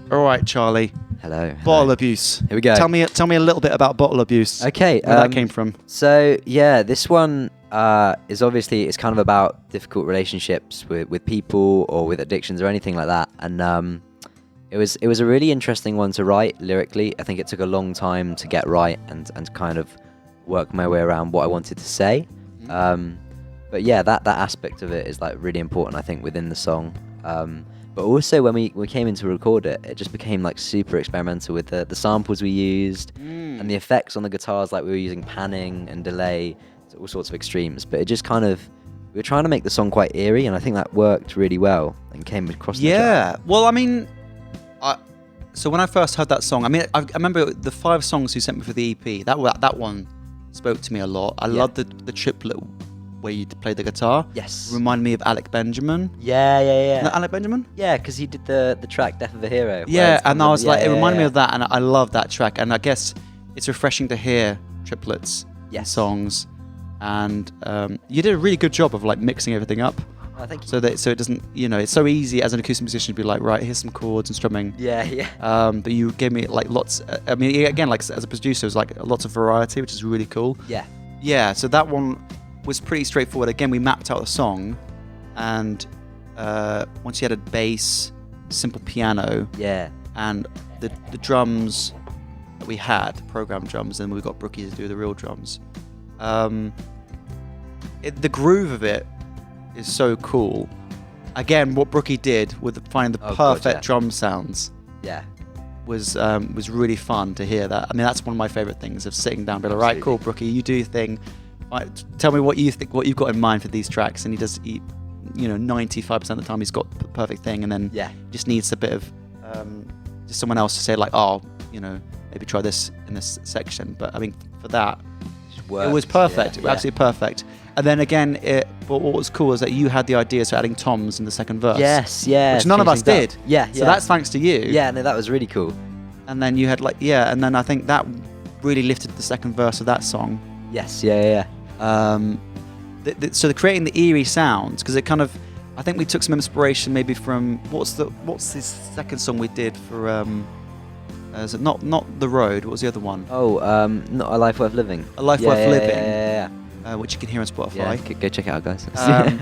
All right, Charlie. Hello. Bottle abuse. Here we go. Tell me a little bit about bottle abuse. Okay. Where that came from. So yeah, this one is obviously it's kind of about difficult relationships with people or with addictions or anything like that. And it was a really interesting one to write lyrically. I think it took a long time to get right and kind of work my way around what I wanted to say. But yeah, that aspect of it is like really important, I think, within the song. But also when we came in to record it, it just became like super experimental with the samples we used and the effects on the guitars. Like we were using panning and delay, to all sorts of extremes. But it just kind of, we were trying to make the song quite eerie, and I think that worked really well and came across. Yeah. Well, I mean, so when I first heard that song, I remember the 5 songs you sent me for the EP. That one spoke to me a lot. I loved the triplet where you played the guitar. Yes. Reminded me of Alec Benjamin. Yeah. Isn't that Alec Benjamin? Yeah, because he did the track Death of a Hero. Yeah, and I was like, it reminded me of that, and I love that track. And I guess it's refreshing to hear triplets in songs. And you did a really good job of like mixing everything up. I think so it doesn't, it's so easy as an acoustic musician to be like, right, here's some chords and strumming. Yeah. But you gave me like lots. I mean, again, like as a producer, it was like lots of variety, which is really cool. Yeah. So that one was pretty straightforward. Again, we mapped out the song, and once you had a bass, simple piano, and the drums that we had, programmed drums, and we got Brookie to do the real drums. The groove of it is so cool. Again, what Brookie did with finding the perfect drum sounds, was really fun to hear that. I mean, that's one of my favorite things of sitting down, and be like, right, cool, Brookie, you do your thing. Right, tell me what you think, what you've got in mind for these tracks, and he does. 95% of the time he's got the perfect thing, and then just needs a bit of just someone else to say like, maybe try this in this section. But I mean, for that, it was perfect. It was absolutely perfect. And then again, but what was cool is that you had the ideas for adding toms in the second verse. Yes, which none of us did. So that's thanks to you. Yeah, no, that was really cool. And then you had and then I think that really lifted the second verse of that song. Yes, so creating the eerie sounds, because it kind of, I think we took some inspiration maybe from what's this second song we did for is it not The Road? What was the other one? Not A Life Worth Living. A Life Worth Living. Yeah. Which you can hear on Spotify. Yeah, go check it out, guys.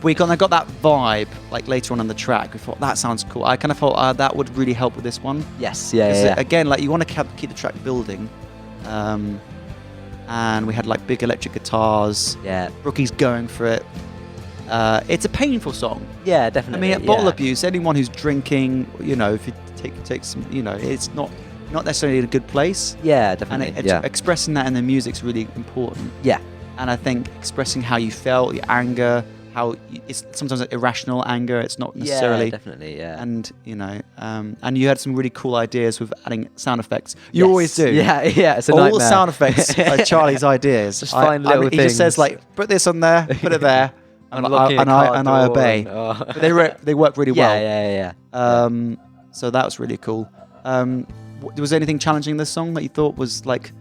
We got that vibe like later on in the track. We thought that sounds cool. I kind of thought that would really help with this one. Yes, Again, like you want to keep the track building. And we had like big electric guitars. Yeah. Brookie's going for it. It's a painful song. Yeah, definitely. I mean, bottle abuse, anyone who's drinking, if you take some, it's not necessarily in a good place. Yeah, definitely. And expressing that in the music's really important. Yeah. And I think expressing how you felt, your anger, it's sometimes irrational anger. It's not necessarily. Yeah, definitely. Yeah. And and you had some really cool ideas with adding sound effects. You always do. Yeah. It's a all nightmare. the sound effects are Charlie's ideas. Just find little things. He just says like, put this on there, put it there, and I obey. But they work really well. Yeah. So that was really cool. Was there anything challenging in this song that you thought was like?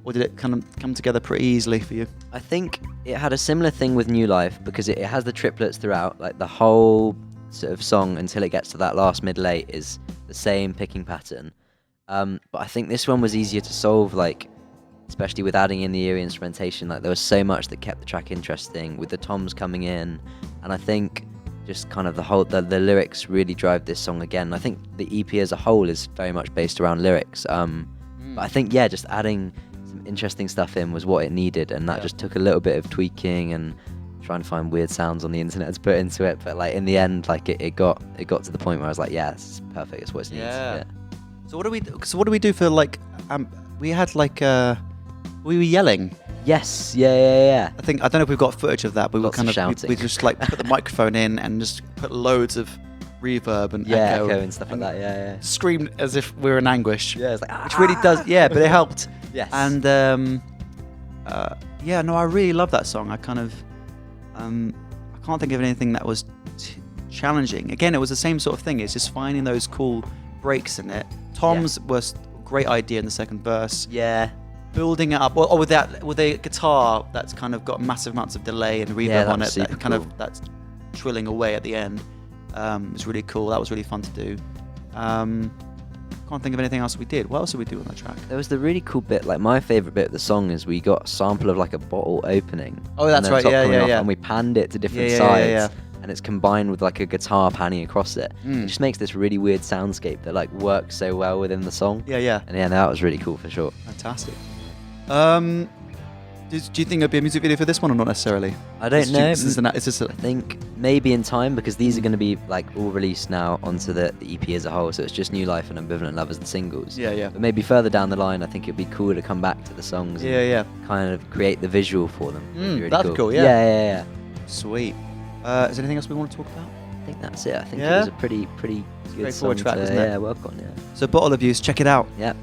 Or did it kind of come together pretty easily for you? I think it had a similar thing with New Life, because it has the triplets throughout. Like the whole sort of song until it gets to that last mid-late is the same picking pattern. But I think this one was easier to solve, like especially with adding in the eerie instrumentation. Like there was so much that kept the track interesting with the toms coming in, and I think just kind of the lyrics really drive this song again. I think the EP as a whole is very much based around lyrics. But I think just adding some interesting stuff in was what it needed, and that just took a little bit of tweaking and trying to find weird sounds on the internet to put into it. But like in the end, like it got to the point where I was like, this is perfect. It's what it needs. Yeah. So what do we do for like? We had like we were yelling. Yes. Yeah. I don't know if we've got footage of that, but Lots of shouting. we just like put the microphone in and just put loads of reverb and echo and stuff like that. Yeah. Screamed as if we were in anguish. Yeah, it's like which really does. Yeah, but it helped. Yes. And I really love that song. I kind of I can't think of anything that was challenging. Again, it was the same sort of thing. It's just finding those cool breaks in it. Tom's was a great idea in the second verse. Yeah. Building it up, or with a guitar that's kind of got massive amounts of delay and reverb on it. That kind of that's trilling away at the end. It's really cool. That was really fun to do. can't think of anything else we did. What else did we do on that track? There was the really cool bit, like my favourite bit of the song is we got a sample of like a bottle opening. Oh, that's right, yeah. And we panned it to different sides. And it's combined with like a guitar panning across it. It just makes this really weird soundscape that like works so well within the song. Yeah. And that was really cool for sure. Fantastic. Do you think there'll be a music video for this one or not necessarily? I don't know. I think maybe in time, because these are going to be like all released now onto the EP as a whole, so it's just New Life and Ambivalent Love as the singles. Yeah. But maybe further down the line, I think it'd be cool to come back to the songs and kind of create the visual for them. Really that's cool, yeah. Sweet. Is there anything else we want to talk about? I think that's it. I think it was a pretty good song straightforward track, isn't it? work on, So Bottle Abuse, check it out. Yeah.